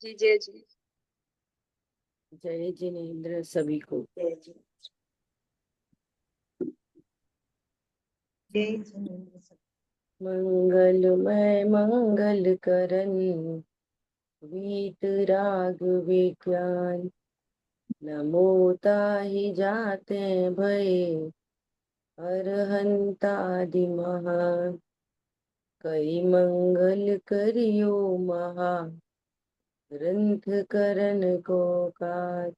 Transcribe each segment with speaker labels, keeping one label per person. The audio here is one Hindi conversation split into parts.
Speaker 1: जी जय जी।
Speaker 2: जय जिनेन्द्र सभी को।
Speaker 1: जय जी। जय जिनेन्द्र सब।
Speaker 2: मंगलमय मंगल करन वीत राग विज्ञान। नमो ताहि जाते भये अरहंतादि महान। कई मंगल करियो महा ग्रंथ करन को काज।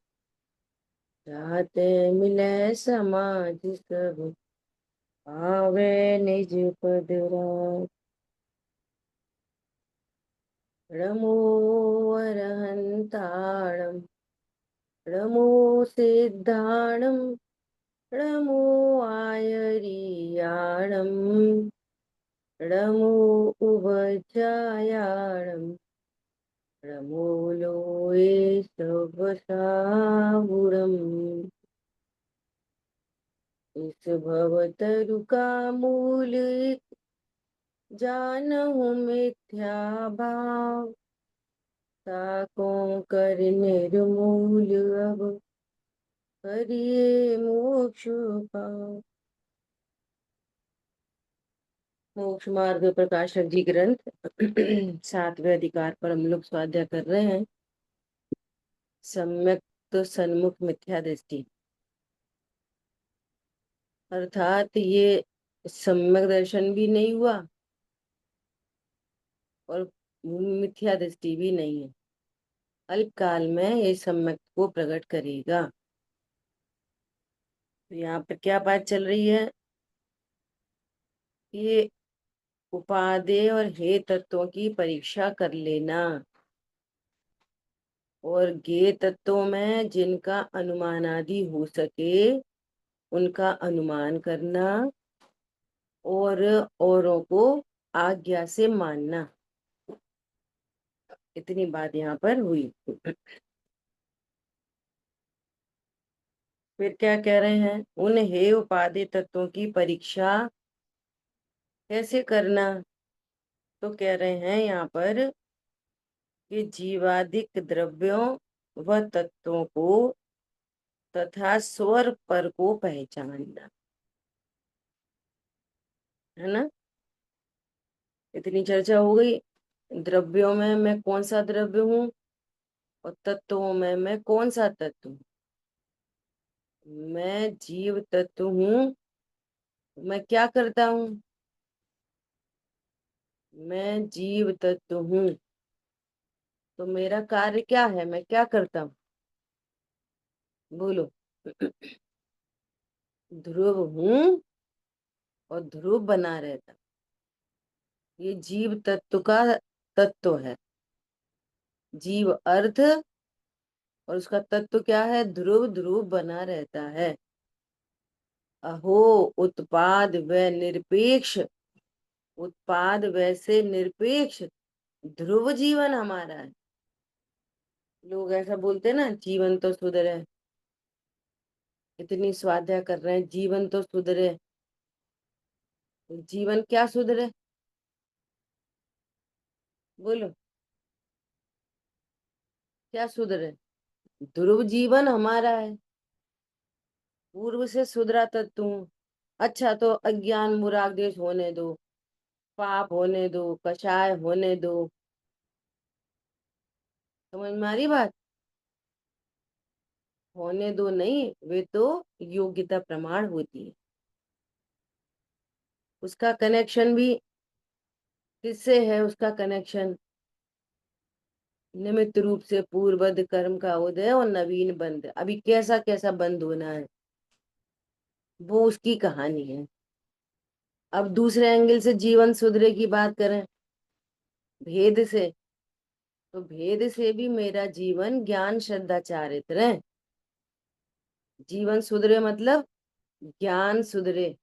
Speaker 2: जाते मिले समाज सब आवे निज पद राज। नमो अरहंताणं नमो सिद्धाणं नमो आयरियाणं नमो उभचायाणं नमो लोये सबसाहुरम्। इस भवतरु का मूल जानहु मिथ्या भाव। ताकों कर निर्मूल अब करिए मोक्ष पाओ। मोक्ष मार्ग प्रकाशक जी ग्रंथ 7वें अधिकार पर हम लोग स्वाध्याय कर रहे हैं। सम्यक तो सन्मुख मिथ्या दृष्टि, अर्थात ये सम्यक दर्शन भी नहीं हुआ और मिथ्या दृष्टि भी नहीं है। अल्पकाल में ये सम्यक को प्रकट करेगा। तो यहाँ पर क्या बात चल रही है? ये उपादेय और हे तत्वों की परीक्षा कर लेना और ज्ञेय तत्वों में जिनका अनुमान आदि हो सके उनका अनुमान करना और औरों को आज्ञा से मानना। इतनी बात यहाँ पर हुई। फिर क्या कह रहे हैं? उन हे उपादेय तत्वों की परीक्षा कैसे करना? तो कह रहे हैं यहाँ पर कि जीवादिक द्रव्यों व तत्वों को तथा स्वर पर को पहचानना, है ना। इतनी चर्चा हो गई। द्रव्यों में मैं कौन सा द्रव्य हूँ और तत्वों में मैं कौन सा तत्व हूँ। मैं जीव तत्व हूँ। मैं क्या करता हूँ? मैं जीव तत्व हूँ तो मेरा कार्य क्या है? मैं क्या करता हूँ? बोलो। ध्रुव हूँ और ध्रुव बना रहता। ये जीव तत्व का तत्व है। जीव अर्थ और उसका तत्व क्या है? ध्रुव। ध्रुव बना रहता है। अहो उत्पाद व निरपेक्ष, उत्पाद वैसे निरपेक्ष ध्रुव जीवन हमारा है। लोग ऐसा बोलते हैं ना, जीवन तो सुधरे। इतनी स्वाध्याय कर रहे हैं, जीवन तो सुधरे। जीवन क्या सुधरे? बोलो क्या सुधरे? ध्रुव जीवन हमारा है। पूर्व से सुधरा तत्व हूँ। अच्छा तो अज्ञान मुराग देश होने दो, पाप होने दो, कषाय होने दो। समझ में आ रही बात? होने दो नहीं, वे तो योग्यता प्रमाण होती है। उसका कनेक्शन भी किससे है? उसका कनेक्शन निमित्त रूप से पूर्ववद कर्म का उदय और नवीन बंध। अभी कैसा कैसा बंद होना है वो उसकी कहानी है। अब दूसरे एंगल से जीवन सुधरे की बात करें, भेद से, तो भेद से भी मेरा जीवन ज्ञान श्रद्धा चारित्र है। जीवन सुधरे मतलब ज्ञान सुधरे,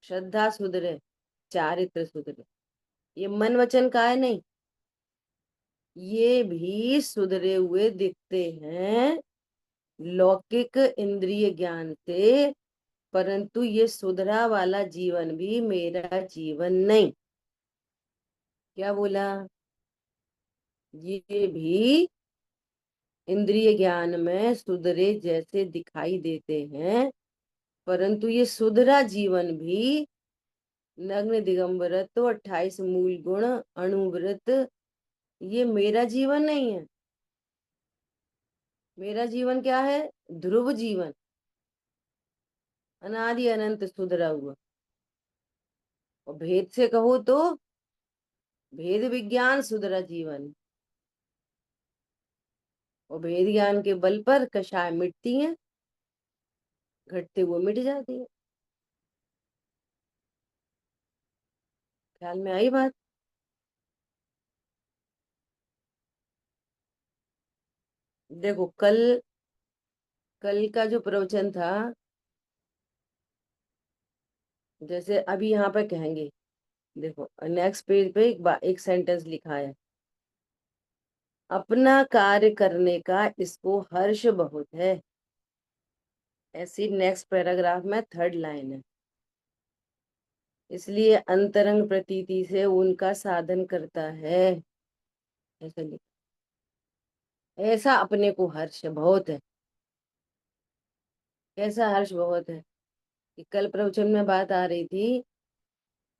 Speaker 2: श्रद्धा सुधरे, चारित्र सुधरे। ये मन वचन का है नहीं, ये भी सुधरे हुए दिखते हैं लौकिक इंद्रिय ज्ञान से, परंतु ये सुधरा वाला जीवन भी मेरा जीवन नहीं। क्या बोला? ये भी इंद्रिय ज्ञान में सुधरे जैसे दिखाई देते हैं, परंतु ये सुधरा जीवन भी नग्न दिगंबरत्व तो 28 मूल गुण अणुव्रत, ये मेरा जीवन नहीं है। मेरा जीवन क्या है? ध्रुव जीवन, अनादि अनंत सुधरा हुआ। और भेद से कहो तो भेद विज्ञान सुधरा जीवन। और भेद ज्ञान के बल पर कषाय मिटती हैं, घटते हुए मिट जाती है। ख्याल में आई बात? देखो, कल कल का जो प्रवचन था, जैसे अभी यहाँ पे कहेंगे, देखो नेक्स्ट पेज पे एक सेंटेंस लिखा है, अपना कार्य करने का इसको हर्ष बहुत है। ऐसी नेक्स्ट पैराग्राफ में थर्ड लाइन है, इसलिए अंतरंग प्रतीति से उनका साधन करता है। ऐसा ऐसा अपने को हर्ष बहुत है। कैसा हर्ष बहुत है? कि कल प्रवचन में बात आ रही थी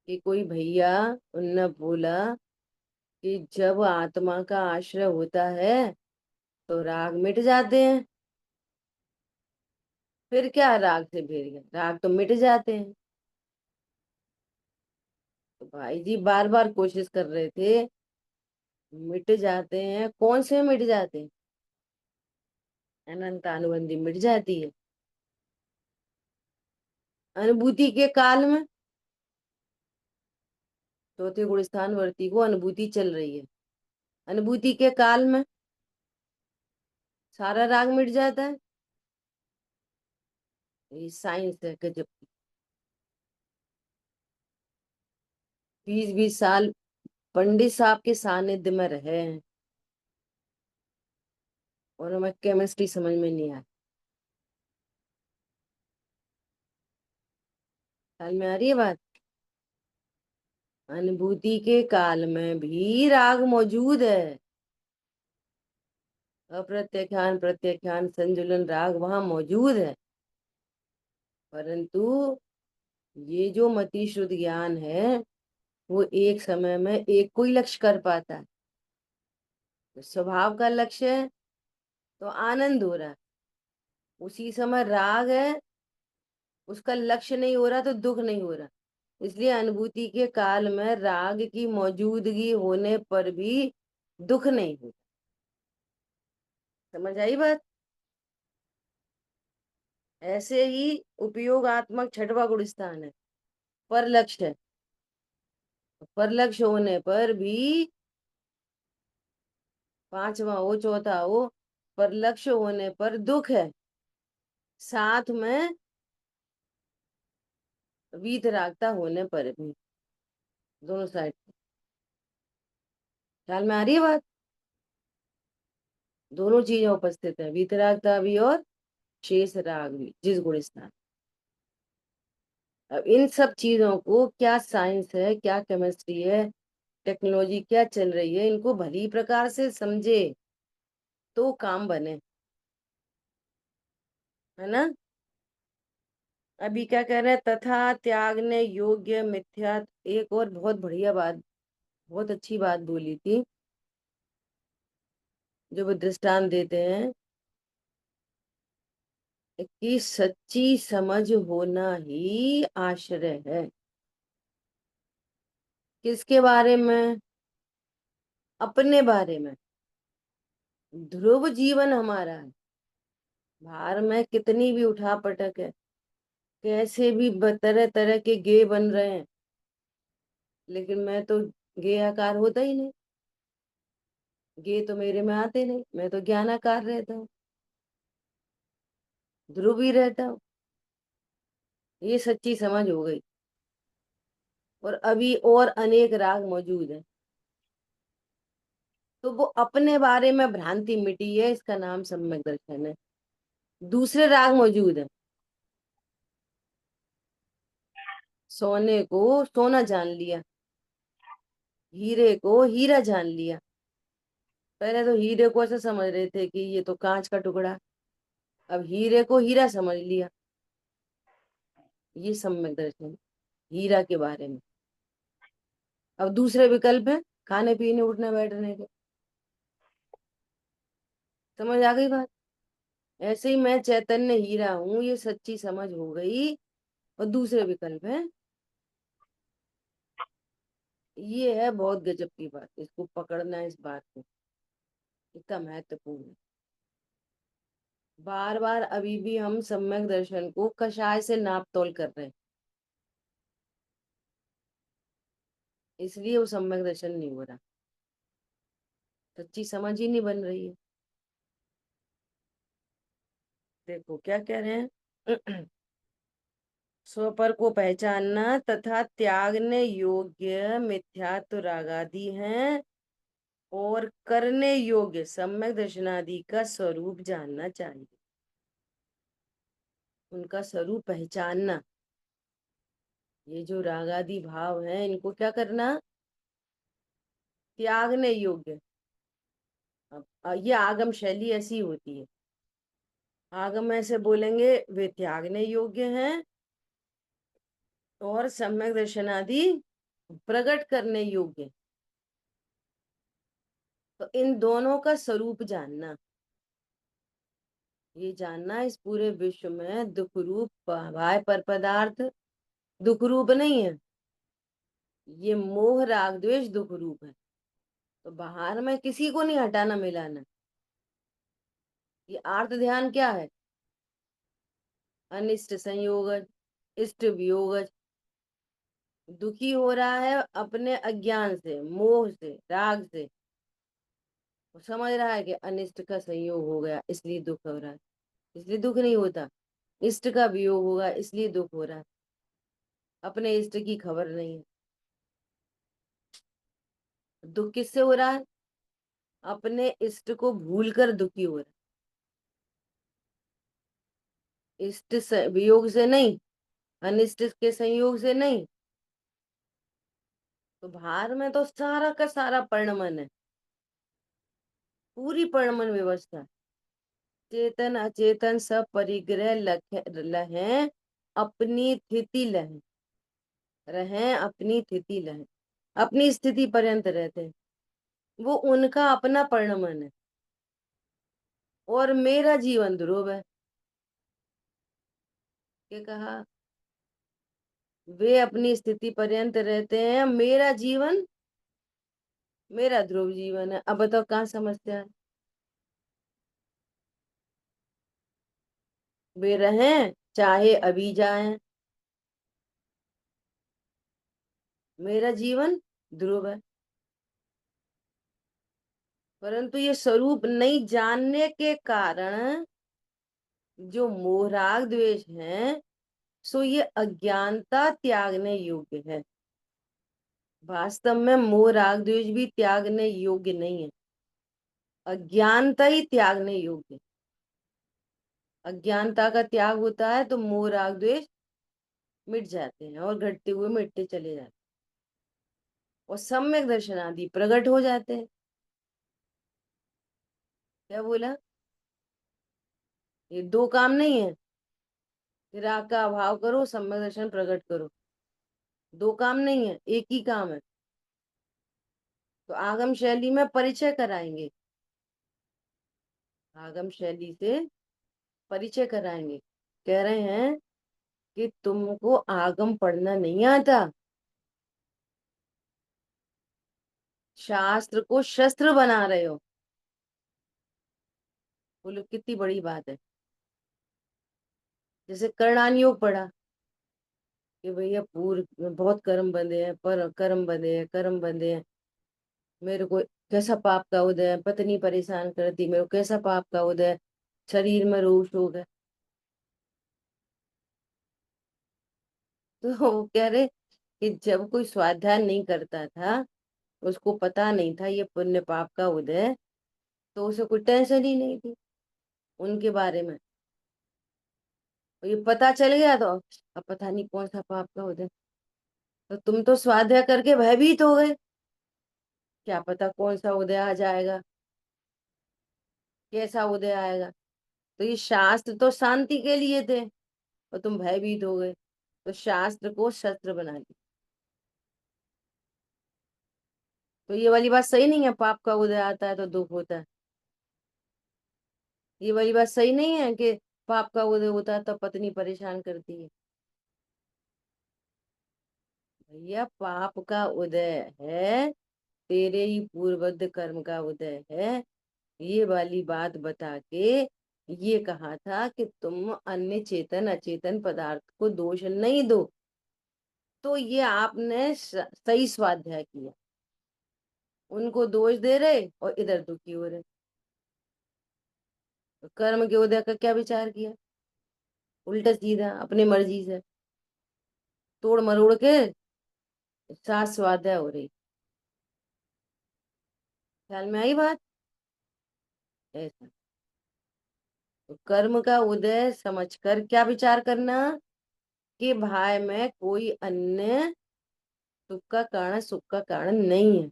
Speaker 2: कि कोई भैया उनने बोला कि जब आत्मा का आश्रय होता है तो राग मिट जाते हैं। फिर क्या, राग से फिर गया, राग तो मिट जाते हैं। तो भाई जी बार बार कोशिश कर रहे थे, मिट जाते हैं, कौन से मिट जाते हैं? अनंत अनुबंधी मिट जाती है अनुभूति के काल में। चौथे गुण स्थान वर्ती को अनुभूति चल रही है, अनुभूति के काल में सारा राग मिट जाता है। ये साइंस है गजब की। 20-20 साल पंडित साहब के सानिध्य में रहे हैं और हमें केमिस्ट्री समझ में नहीं आया। ख्याल में आ रही है बात? अनुभूति के काल में भी राग मौजूद है। अप्रत्याख्यान प्रत्याख्यान संजुलन राग वहां मौजूद है, परंतु ये जो मति शुद्ध ज्ञान है वो एक समय में एक को ही लक्ष्य कर पाता है। तो स्वभाव का लक्ष्य है तो आनंद हो रहा है, उसी समय राग है, उसका लक्ष्य नहीं हो रहा तो दुख नहीं हो रहा। इसलिए अनुभूति के काल में राग की मौजूदगी होने पर भी दुख नहीं होता। समझ आई बात? ऐसे ही उपयोगात्मक छठवां गुण स्थान है, पर लक्ष्य है। पर लक्ष्य होने पर भी, पांचवा हो चौथा हो, पर लक्ष्य होने पर दुख है, साथ में वीतरागता होने पर भी, दोनों साइड। ख्याल में आ रही है बात? दोनों चीजें उपस्थित है, वीतरागता भी और शेष राग भी, जिस गुण स्थान। अब इन सब चीजों को क्या साइंस है, क्या केमिस्ट्री है, टेक्नोलॉजी क्या चल रही है, इनको भली प्रकार से समझे तो काम बने, है ना? अभी क्या कह रहे हैं, तथा त्यागने योग्य मिथ्या। एक और बहुत बढ़िया बात, बहुत अच्छी बात बोली थी, जो वो दृष्टांत देते हैं कि सच्ची समझ होना ही आश्रय है। किसके बारे में? अपने बारे में। ध्रुव जीवन हमारा है, बाहर में कितनी भी उठा पटक है, कैसे भी तरह तरह के गे बन रहे हैं, लेकिन मैं तो गे आकार होता ही नहीं। गे तो मेरे में आते नहीं, मैं तो ज्ञानाकार रहता हूँ, ध्रुव ही रहता हूँ। ये सच्ची समझ हो गई। और अभी और अनेक राग मौजूद है, तो वो अपने बारे में भ्रांति मिटी है, इसका नाम सम्यक दर्शन है। दूसरे राग मौजूद है, सोने को सोना जान लिया, हीरे को हीरा जान लिया, पहले तो हीरे को ऐसे समझ रहे थे कि ये तो कांच का टुकड़ा, अब हीरे को हीरा समझ लिया। ये सम्यक दर्शन हीरा के बारे में। अब दूसरे विकल्प है खाने पीने उठने बैठने के। समझ आ गई बात? ऐसे ही मैं चैतन्य हीरा हूं, ये सच्ची समझ हो गई। और दूसरे विकल्प है, ये है बहुत गजब की बात, इसको पकड़ना है, इस बात को, इतना महत्वपूर्ण है। बार बार अभी भी हम सम्यक दर्शन को कषाय से नाप तोल कर रहे हैं, इसलिए वो सम्यक दर्शन नहीं हो रहा, सच्ची समझ ही नहीं बन रही है। देखो क्या कह रहे हैं। स्वपर को पहचानना तथा त्यागने योग्य मिथ्यात्व रागादि हैं, और करने योग्य सम्यक दर्शनादि का स्वरूप जानना चाहिए। उनका स्वरूप पहचानना, ये जो रागादि भाव है इनको क्या करना, त्यागने योग्य। अब ये आगम शैली ऐसी होती है, आगम ऐसे बोलेंगे वे त्यागने योग्य हैं और सम्यक दर्शनादि प्रकट करने योग्य। तो इन दोनों का स्वरूप जानना, ये जानना इस पूरे विश्व में दुख रूप भाव पर पदार्थ दुख रूप नहीं है, ये मोह राग द्वेष दुख रूप है। तो बाहर में किसी को नहीं हटाना मिलाना। ये आर्त ध्यान क्या है, अनिष्ट संयोगज, इष्ट वियोगज। दुखी हो रहा है अपने अज्ञान से, मोह से, राग से, वो समझ रहा है कि अनिष्ट का संयोग हो गया इसलिए दुख हो रहा है, इसलिए दुख नहीं होता। इष्ट का वियोग होगा इसलिए दुख हो रहा है, अपने इष्ट की खबर नहीं है। दुख किससे हो रहा है, अपने इष्ट को भूलकर दुखी हो रहा है, वियोग से नहीं, अनिष्ट के संयोग से नहीं। तो बाहर में तो सारा का सारा परिणमन है, पूरी परिणमन व्यवस्था, चेतन अचेतन सब परिग्रह लहें, अपनी स्थिति लहें, रहें अपनी स्थिति लहें, अपनी स्थिति पर्यंत रहते हैं, वो उनका अपना परिणमन है। और मेरा जीवन ध्रुव है, क्या कहा, वे अपनी स्थिति पर्यंत रहते हैं, मेरा जीवन, मेरा ध्रुव जीवन है। अब बताओ कहाँ समस्या है? वे रहें चाहे अभी जाएं, मेरा जीवन ध्रुव है। परंतु ये स्वरूप नहीं जानने के कारण जो मोह राग द्वेष है, सो ये अज्ञानता त्यागने योग्य है। वास्तव में मोह राग द्वेष भी त्यागने योग्य नहीं है, अज्ञानता ही त्यागने योग्य। अज्ञानता का त्याग होता है तो मोह राग द्वेष मिट जाते हैं और घटते हुए मिटते चले जाते हैं, और सम्यक दर्शन आदि प्रकट हो जाते हैं। क्या बोला? ये दो काम नहीं है, राग का अभाव करो सम्यक दर्शन प्रकट करो, दो काम नहीं है, एक ही काम है। तो आगम शैली में परिचय कराएंगे, आगम शैली से परिचय कराएंगे। कह रहे हैं कि तुमको आगम पढ़ना नहीं आता, शास्त्र को शस्त्र बना रहे हो। बोलो कितनी बड़ी बात है। जैसे करणान योग पढ़ा कि भैया पूर्व में बहुत कर्म बंधे हैं, पर कर्म बंधे हैं, कर्म बंधे हैं, मेरे को कैसा पाप का उदय है, पत्नी परेशान करती, मेरे को कैसा पाप का उदय है, शरीर में रोग शोक है। तो वो कह रहे कि जब कोई स्वाध्याय नहीं करता था, उसको पता नहीं था ये पुण्य पाप का उदय है, तो उसे कोई टेंशन ही नहीं थी उनके बारे में। और ये पता चल गया तो अब पता नहीं कौन सा पाप का उदय। तो तुम तो स्वाध्याय करके भयभीत हो गए, क्या पता कौन सा उदय आ जाएगा, कैसा उदय आएगा? तो ये शास्त्र तो शांति के लिए थे और तुम भयभीत हो गए, तो शास्त्र को शस्त्र बना लिया। तो ये वाली बात सही नहीं है, पाप का उदय आता है तो दुख होता है। ये वाली बात सही नहीं है कि पाप का उदय होता है तो पत्नी परेशान करती है। भैया पाप का उदय है, तेरे ही पूर्वबद्ध कर्म का उदय है। ये वाली बात बता के ये कहा था कि तुम अन्य चेतन अचेतन पदार्थ को दोष नहीं दो। तो ये आपने सही स्वाध्याय किया, उनको दोष दे रहे और इधर दुखी हो रहे। तो कर्म के उदय का क्या विचार किया? उल्टा सीधा अपनी मर्जी से तोड़ मरोड़ के साथ स्वाध्याय हो रही। ख्याल में आई बात? ऐसा तो कर्म का उदय समझकर क्या विचार करना कि भाई मैं कोई अन्य सुख का कारण सुख का कारण नहीं है,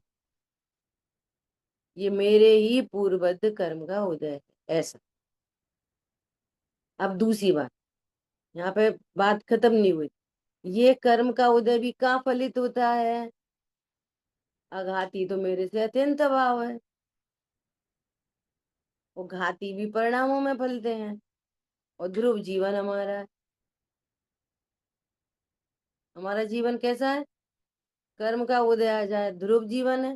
Speaker 2: ये मेरे ही पूर्वबद्ध कर्म का उदय है। ऐसा। अब दूसरी बात, यहाँ पे बात खत्म नहीं हुई। ये कर्म का उदय भी कहाँ फलित होता है? अघाती तो मेरे से अत्यंत अभाव है, वो घाती भी परिणामों में फलते हैं। और ध्रुव जीवन हमारा है। हमारा जीवन कैसा है? कर्म का उदय आ जाए ध्रुव जीवन है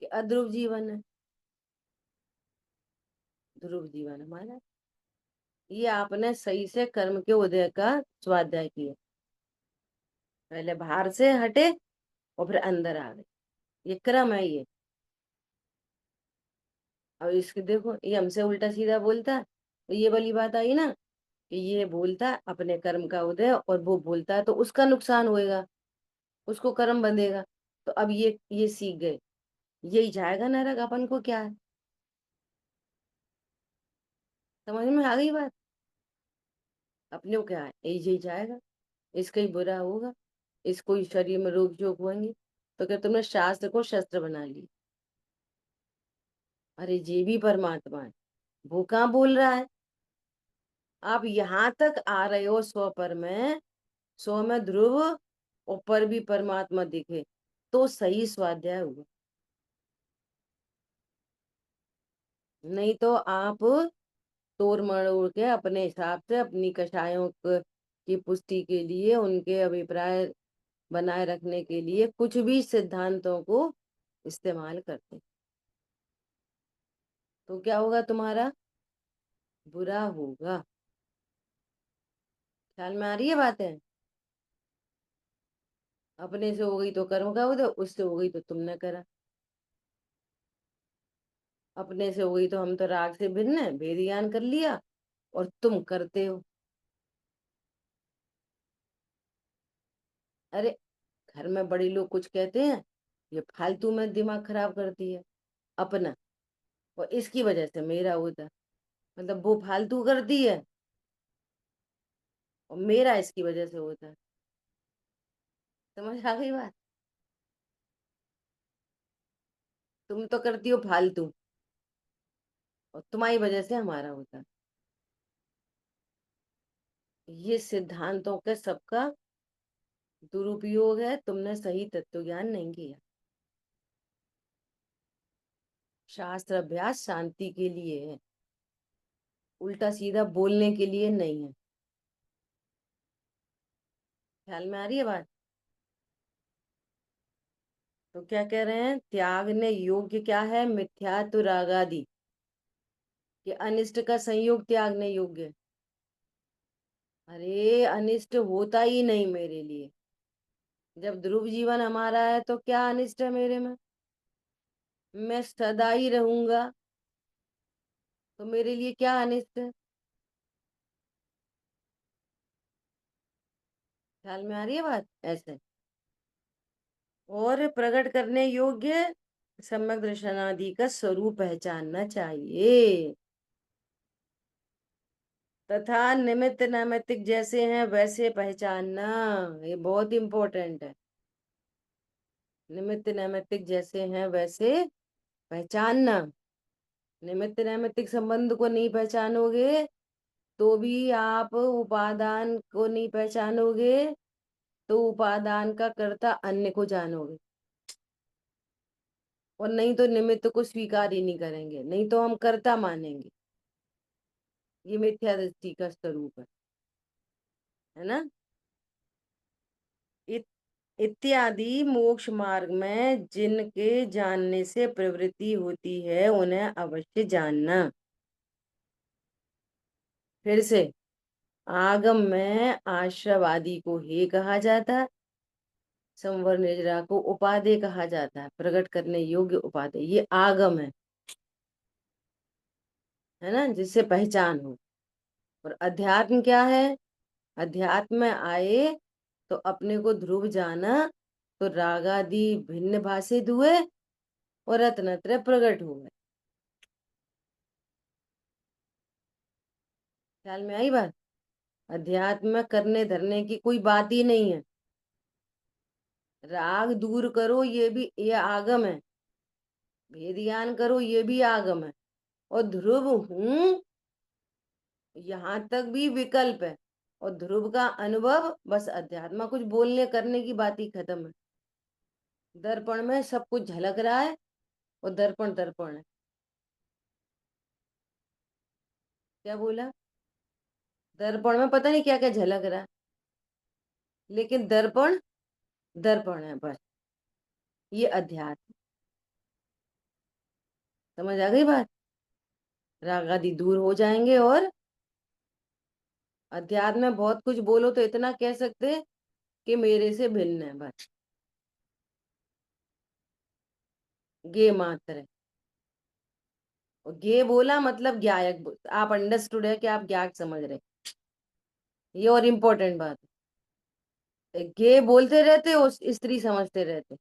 Speaker 2: कि अध्रुव जीवन है? ध्रुव जीवन हमारा है। ये आपने सही से कर्म के उदय का स्वाध्याय किया। पहले बाहर से हटे और फिर अंदर आ गए, ये क्रम है ये। अब इसके देखो, ये हमसे उल्टा सीधा बोलता है, तो ये वाली बात आई ना कि ये बोलता है अपने कर्म का उदय और वो बोलता है तो उसका नुकसान होएगा, उसको कर्म बंधेगा। तो अब ये सीख गए, यही जाएगा नरक, अपन को क्या है? समझ में आ गई बात? अपने को क्या है, यही जाएगा, इसका ही बुरा होगा, इसको ही शरीर में रोग जोग होंगे। तो क्या तुमने शास्त्र को शस्त्र बना ली? अरे ये भी परमात्मा है, वो कहाँ बोल रहा है? आप यहाँ तक आ रहे हो स्व पर में, स्व में ध्रुव, ऊपर भी परमात्मा दिखे, तो सही स्वाध्याय हुआ। नहीं तो आप तोड़ मरोड़ के अपने हिसाब से अपनी कषायों की पुष्टि के लिए, उनके अभिप्राय बनाए रखने के लिए कुछ भी सिद्धांतों को इस्तेमाल करते, तो क्या होगा तुम्हारा? बुरा होगा। ख्याल में आ रही है बातें? अपने से हो गई तो कर्म का उदय, उससे हो गई तो तुमने करा। अपने से हो गई तो हम तो राग से भिन्न है, भेद ज्ञान कर लिया, और तुम करते हो। अरे घर में बड़े लोग कुछ कहते हैं, ये फालतू में दिमाग खराब करती है अपना, और इसकी वजह से मेरा होता है। मतलब वो फालतू करती है और मेरा इसकी वजह से होता है। समझ आ गई बात? तुम तो करती हो फालतू और तुम्हारी वजह से हमारा होता है। ये सिद्धांतों के सबका दुरुपयोग है, तुमने सही तत्व ज्ञान नहीं किया। शास्त्र अभ्यास शांति के लिए है, उल्टा सीधा बोलने के लिए नहीं है। ख्याल में आ रही है बात? तो क्या कह रहे हैं, त्यागने योग्य क्या है? मिथ्यात्व रागादि, कि अनिष्ट का संयोग त्यागने योग्य है। अरे अनिष्ट होता ही नहीं मेरे लिए, जब ध्रुव जीवन हमारा है तो क्या अनिष्ट है मेरे में? मैं सदा ही रहूंगा, तो मेरे लिए क्या अनिष्ट है? ख्याल में आ रही है बात? ऐसे और प्रकट करने योग्य सम्यक दर्शनादि का स्वरूप पहचानना चाहिए, तथा निमित्त नैमित्तिक जैसे हैं वैसे पहचानना। ये बहुत इंपॉर्टेंट है। निमित्त नैमित्तिक जैसे हैं वैसे पहचानना। निमित्त नैमित्तिक संबंध को नहीं पहचानोगे तो भी आप उपादान को नहीं पहचानोगे, तो उपादान का कर्ता अन्य को जानोगे, और नहीं तो निमित्त को स्वीकार ही नहीं करेंगे, नहीं तो हम कर्ता मानेंगे। ये मिथ्या दृष्टि का स्वरूप है ना। इत, इत्यादि मोक्ष मार्ग में जिनके जानने से प्रवृत्ति होती है उन्हें अवश्य जानना। फिर से, आगम में आश्रवादी को हे कहा जाता है, संवर निजरा को उपादेय कहा जाता है, प्रकट करने योग्य उपादेय, ये आगम है ना, जिससे पहचान हो। और अध्यात्म क्या है? अध्यात्म में आए तो अपने को ध्रुव जाना, तो रागादि भिन्न भाषित हुए और रत्नत्रय प्रकट हुए। ख्याल में आई बात? अध्यात्म में करने धरने की कोई बात ही नहीं है। राग दूर करो, ये आगम है। भेद ज्ञान करो, ये भी आगम है। और ध्रुव हूं, यहां तक भी विकल्प है। और ध्रुव का अनुभव बस अध्यात्म, कुछ बोलने करने की बात ही खत्म है। दर्पण में सब कुछ झलक रहा है, और दर्पण दर्पण है। क्या बोला? दर्पण में पता नहीं क्या क्या झलक रहा है, लेकिन दर्पण दर्पण है बस। ये अध्यात्म। समझ आ गई बात? राग आदि दूर हो जाएंगे, और अध्यात्म में बहुत कुछ बोलो तो इतना कह सकते कि मेरे से भिन्न है बस। गे मात्र है। और गे बोला मतलब ज्ञायक आप अंडरस्टूड है कि आप ज्ञायक समझ रहे। ये और इम्पोर्टेंट बात है। गे बोलते रहते हो, स्त्री समझते रहते।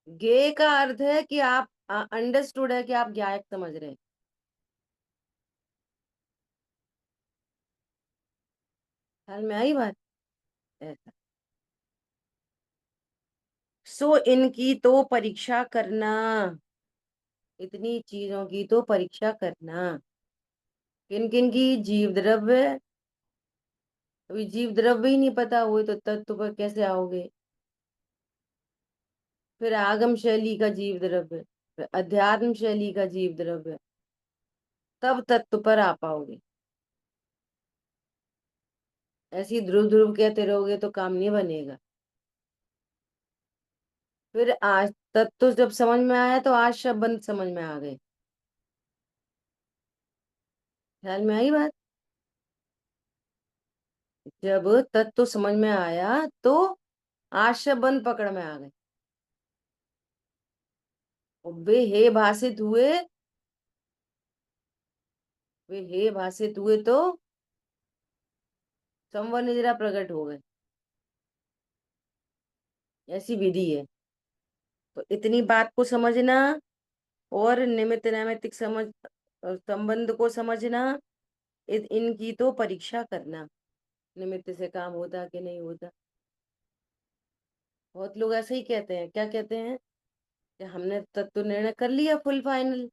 Speaker 2: गे का अर्थ है कि आप अंडरस्टूड है कि आप ज्ञायक समझ रहे हैं। ख्याल में आई बात? ऐसा। सो इनकी तो परीक्षा करना, इतनी चीजों की तो परीक्षा करना। किन किन की? जीव द्रव्य। अभी जीव द्रव्य ही नहीं पता हुए तो तत्व पर कैसे आओगे? फिर आगम शैली का जीव द्रव्य, फिर अध्यात्म शैली का जीव द्रव्य, तब तत्व पर आ पाओगे। ऐसी ध्रुव ध्रुव कहते रहोगे तो काम नहीं बनेगा। फिर आज तत्व जब समझ में आया तो आज शब्द समझ में आ गए। ख्याल में आई बात? जब तत्व समझ में आया तो आशय बंद पकड़ में आ गए। और वे हे भाषित हुए, वे हे भाषित हुए तो संवर निद्रा प्रकट हो गए। ऐसी विधि है। तो इतनी बात को समझना, और निमित्त नैमित्तिक समझ संबंध को समझना, इनकी तो परीक्षा करना, निमित्त से काम होता कि नहीं होता। बहुत लोग ऐसे ही कहते हैं। क्या कहते हैं? कि हमने तत्व निर्णय कर लिया फुल फाइनल,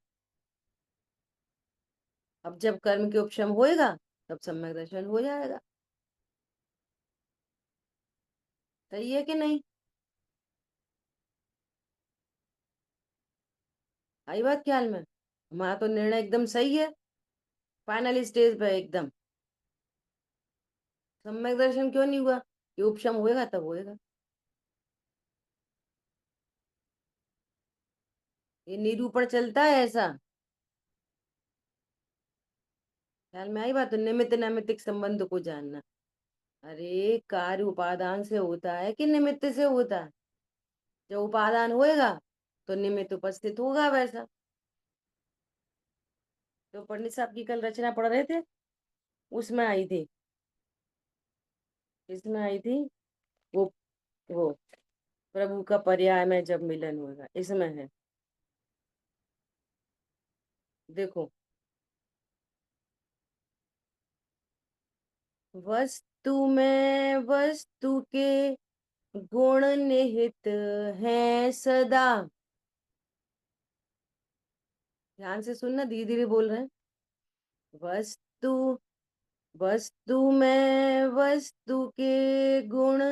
Speaker 2: अब जब कर्म के उपशम होएगा तब सम्यक दर्शन हो जाएगा। सही है कि नहीं? आई बात ख्याल में? हमारा तो निर्णय एकदम सही है, फाइनल स्टेज पे एकदम। सम्यक दर्शन क्यों नहीं हुआ? ये उपशम होएगा तब होएगा। ये निरूपण चलता है ऐसा। ख्याल में आई बात? तो निमित्त नैमित्तिक संबंध को जानना। अरे कार्य उपादान से होता है कि निमित्त से होता है? जब उपादान होएगा तो निमित्त उपस्थित होगा वैसा। तो पंडित साहब की कल रचना पढ़ रहे थे, उसमें आई थी। इसमें आई थी। वो वो प्रभु का पर्याय में जब मिलन होगा, इसमें है। देखो, वस्तु में वस्तु के गुण निहित हैं सदा। ध्यान से सुनना, धीरे धीरे बोल रहे हैं। वस्तु, वस्तु में वस्तु के गुण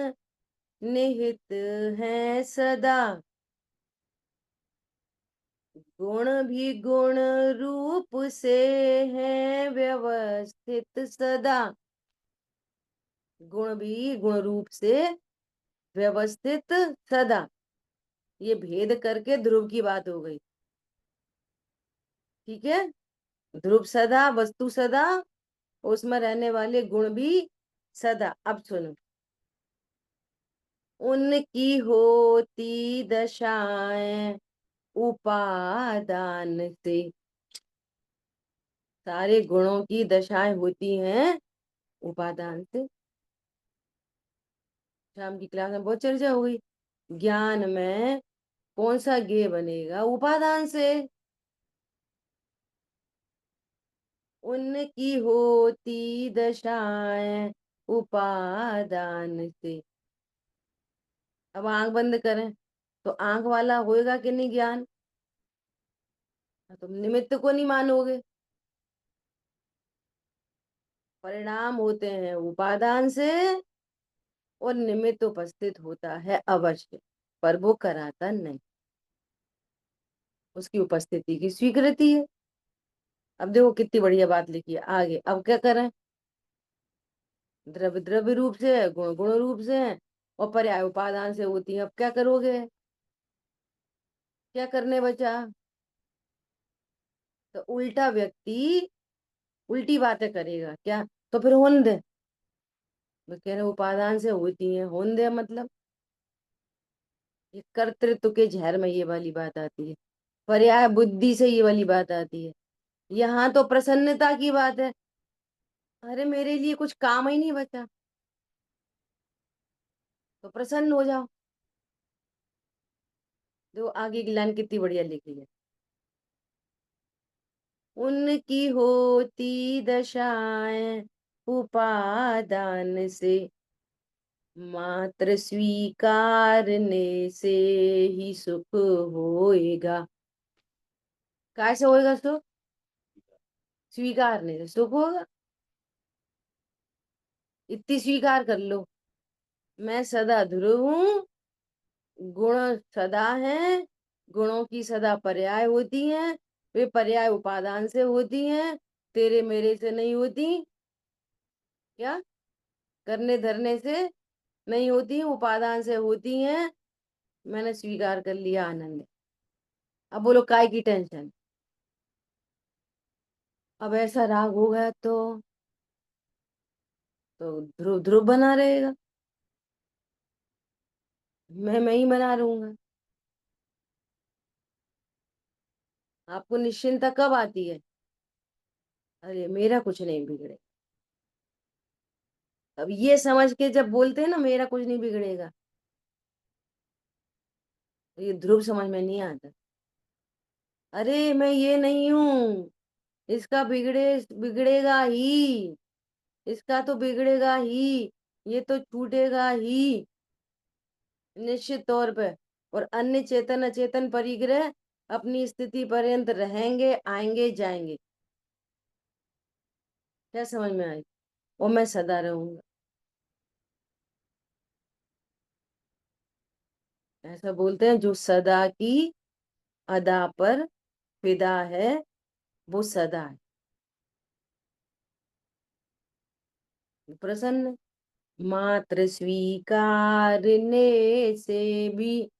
Speaker 2: निहित हैं सदा, गुण भी गुण रूप से हैं व्यवस्थित सदा। गुण भी गुण रूप से व्यवस्थित सदा, ये भेद करके ध्रुव की बात हो गई। ठीक है, ध्रुव सदा, वस्तु सदा, उसमें रहने वाले गुण भी सदा। अब सुनो, उनकी होती दशाएं उपादान से, सारे गुणों की दशाएं होती हैं उपादान से। शाम की क्लास में बहुत चर्चा हो गई, ज्ञान में कौन सा ज्ञेय बनेगा? उपादान से। उनकी होती दशाएं उपादान से। अब आंख बंद करें तो आंख वाला होएगा कि नहीं ज्ञान? तुम निमित्त को नहीं मानोगे। परिणाम होते हैं उपादान से, और निमित्त उपस्थित होता है अवश्य, पर वो कराता नहीं, उसकी उपस्थिति की स्वीकृति है। अब देखो कितनी बढ़िया बात लिखी है आगे। अब क्या करें? द्रव्य द्रव्य रूप से है, गुण गुण रूप से है, और पर्याय उपादान से होती है। अब क्या करोगे? क्या करने बचा? तो उल्टा व्यक्ति उल्टी बातें करेगा क्या? तो फिर होने दे। वो कह रहे उपादान से होती है, होने दे मतलब ये कर्तृत्व के जहर में ये वाली बात आती है, पर्याय बुद्धि से ये वाली बात आती है। यहाँ तो प्रसन्नता की बात है। अरे मेरे लिए कुछ काम ही नहीं बचा, तो प्रसन्न हो जाओ। जो आगे की लाइन कितनी बढ़िया लिखी है, उनकी होती दशाएं उपादान से, मात्र स्वीकारने से ही सुख होएगा। कैसे होएगा सुख? स्वीकारने से सुख होगा। इतनी स्वीकार कर लो, मैं सदा ध्रुव हूं, गुण सदा है, गुणों की सदा पर्याय होती हैं, वे पर्याय उपादान से होती हैं, तेरे मेरे से नहीं होती। क्या? करने धरने से नहीं होती, उपादान से होती हैं। मैंने स्वीकार कर लिया, आनंद है। अब बोलो काय की टेंशन? अब ऐसा राग हो गया तो ध्रुव ध्रुव बना रहेगा, मैं ही बना रहूंगा। आपको निश्चिंता कब आती है? अरे मेरा कुछ नहीं बिगड़े। अब ये समझ के जब बोलते हैं ना मेरा कुछ नहीं बिगड़ेगा, तो ये ध्रुव समझ में नहीं आता। अरे मैं ये नहीं हूं, इसका बिगड़ेगा ही, इसका तो बिगड़ेगा ही, ये तो छूटेगा ही निश्चित तौर पे। और अन्य चेतन अचेतन परिग्रह अपनी स्थिति पर्यंत रहेंगे, आएंगे जाएंगे। क्या समझ में आई? और मैं सदा रहूंगा। ऐसा बोलते हैं जो सदा की अदा पर फिदा है, वो सदा है प्रसन्न। मात्र स्वीकारने से भी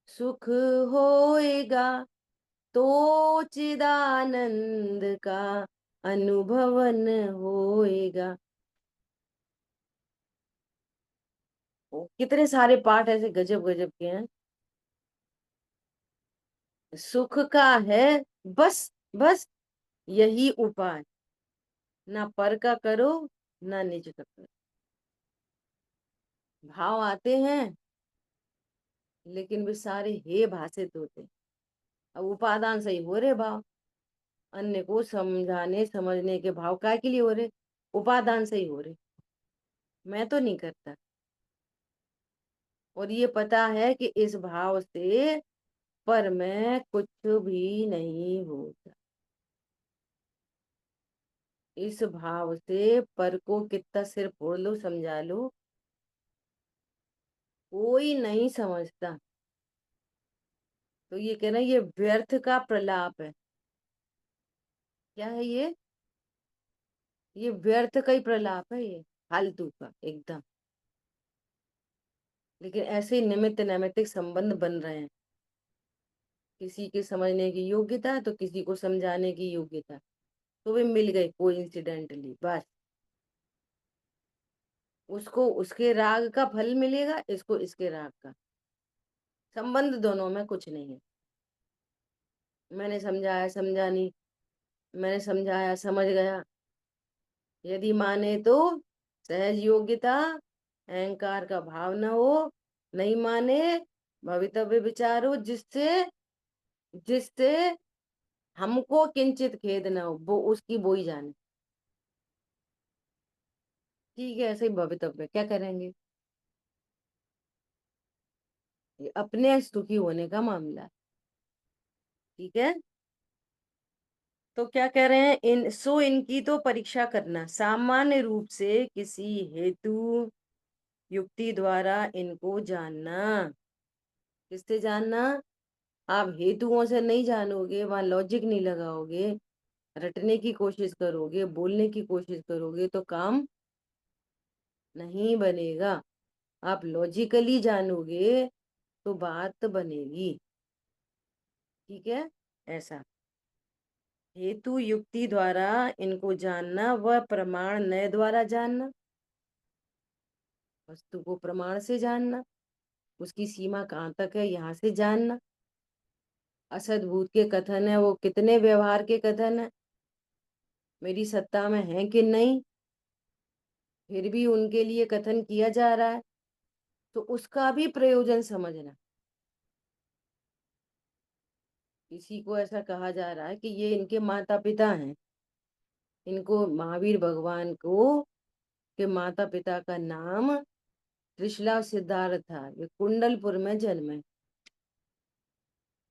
Speaker 2: सुख होएगा, तो चिदानंद का अनुभवन होएगा। कितने सारे पाठ ऐसे गजब गजब के हैं। सुख का है बस, बस यही उपाय, ना पर का करो ना निज का करो। भाव आते हैं लेकिन वे सारे हे भाषित होते हैं। अब उपादान से ही हो रहे भाव, अन्य को समझाने समझने के भाव काय के लिए हो रहे? उपादान से ही हो रहे। मैं तो नहीं करता। और ये पता है कि इस भाव से पर मैं कुछ भी नहीं होता। इस भाव से पर को कितना सिर फोड़ लो समझा लो, कोई नहीं समझता। तो ये कहना ये व्यर्थ का प्रलाप है। क्या है ये व्यर्थ का ही प्रलाप है, ये फालतू का एकदम। लेकिन ऐसे ही निमित्त नैमित्तिक संबंध बन रहे हैं, किसी के समझने की योग्यता तो किसी को समझाने की योग्यता, तो वे मिल गए कोइंसिडेंटली बस। उसको उसके राग का फल मिलेगा, इसको इसके राग का। संबंध दोनों में कुछ नहीं है। मैंने समझाया समझा नहीं, मैंने समझाया समझ गया, यदि माने तो सहज योग्यता, अहंकार का भाव न हो, नहीं माने भवितव्य विचार हो, जिससे जिससे हमको किंचित खेद न हो, वो उसकी वो ही जाने। ठीक है, ऐसे ही भवितव्य क्या करेंगे, ये अपने सुखी होने का मामला है। ठीक है, तो क्या कह रहे हैं, इनकी तो परीक्षा करना, सामान्य रूप से किसी हेतु युक्ति द्वारा इनको जानना। किससे जानना, आप हेतुओं से नहीं जानोगे, वहां लॉजिक नहीं लगाओगे, रटने की कोशिश करोगे, बोलने की कोशिश करोगे, तो काम नहीं बनेगा। आप लॉजिकली जानोगे तो बात बनेगी। ठीक है, ऐसा हेतु युक्ति द्वारा इनको जानना, वह प्रमाण नय द्वारा जानना, वस्तु को प्रमाण से जानना, उसकी सीमा कहाँ तक है यहाँ से जानना। असद्भूत के कथन है, वो कितने व्यवहार के कथन है, मेरी सत्ता में है कि नहीं, फिर भी उनके लिए कथन किया जा रहा है, तो उसका भी प्रयोजन समझना। किसी को ऐसा कहा जा रहा है कि ये इनके माता पिता हैं, इनको महावीर भगवान को के माता पिता का नाम त्रिशला सिद्धार्थ था, वे कुंडलपुर में जन्मे।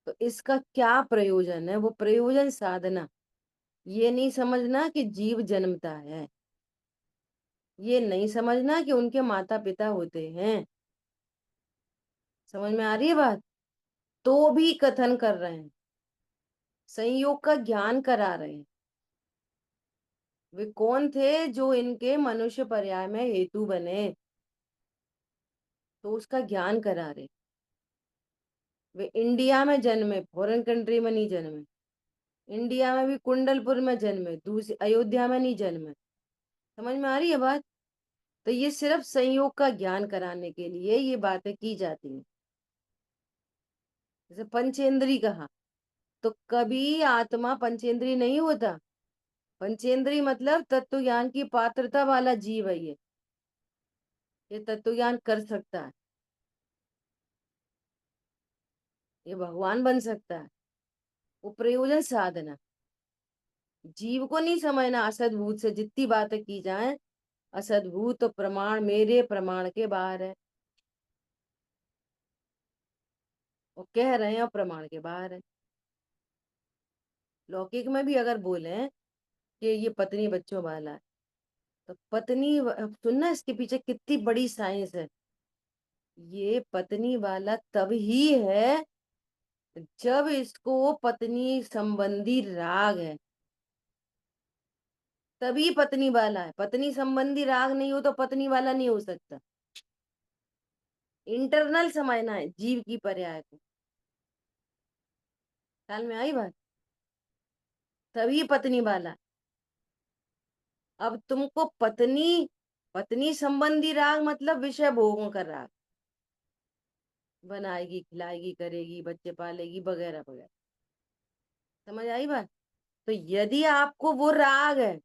Speaker 2: तो इसका क्या प्रयोजन है, वो प्रयोजन साधना। ये नहीं समझना कि जीव जन्मता है, ये नहीं समझना कि उनके माता पिता होते हैं। समझ में आ रही है बात, तो भी कथन कर रहे हैं, संयोग का ज्ञान करा रहे हैं। वे कौन थे जो इनके मनुष्य पर्याय में हेतु बने, तो उसका ज्ञान करा रहे। वे इंडिया में जन्मे, फॉरेन कंट्री में नहीं जन्मे। इंडिया में भी कुंडलपुर में जन्मे, दूसरी अयोध्या में नहीं जन्मे। समझ में आ रही है बात, तो ये सिर्फ संयोग का ज्ञान कराने के लिए ये बातें की जाती हैं। जैसे पंचेंद्री कहा, तो कभी आत्मा पंचेंद्री नहीं होता। पंचेंद्री मतलब तत्व ज्ञान की पात्रता वाला जीव है ये तत्व ज्ञान कर सकता है, ये भगवान बन सकता है। वो प्रयोजन साधना, जीव को नहीं समझना। असद्भूत से जितनी बातें की जाए, असद्भूत तो प्रमाण मेरे प्रमाण के बाहर है, वो कह रहे हैं और प्रमाण के बाहर है। लौकिक में भी अगर बोले कि ये पत्नी बच्चों वाला है, तो पत्नी सुनना, इसके पीछे कितनी बड़ी साइंस है। ये पत्नी वाला तब ही है जब इसको पत्नी संबंधी राग है, तभी पत्नी वाला है। पत्नी संबंधी राग नहीं हो तो पत्नी वाला नहीं हो सकता। इंटरनल समझना है जीव की पर्याय को। ख्याल में आई बात, तभी पत्नी वाला। अब तुमको पत्नी, पत्नी संबंधी राग मतलब विषय भोगों का राग, बनाएगी खिलाएगी करेगी बच्चे पालेगी वगैरह वगैरह। समझ आई बात, तो यदि आपको वो राग है,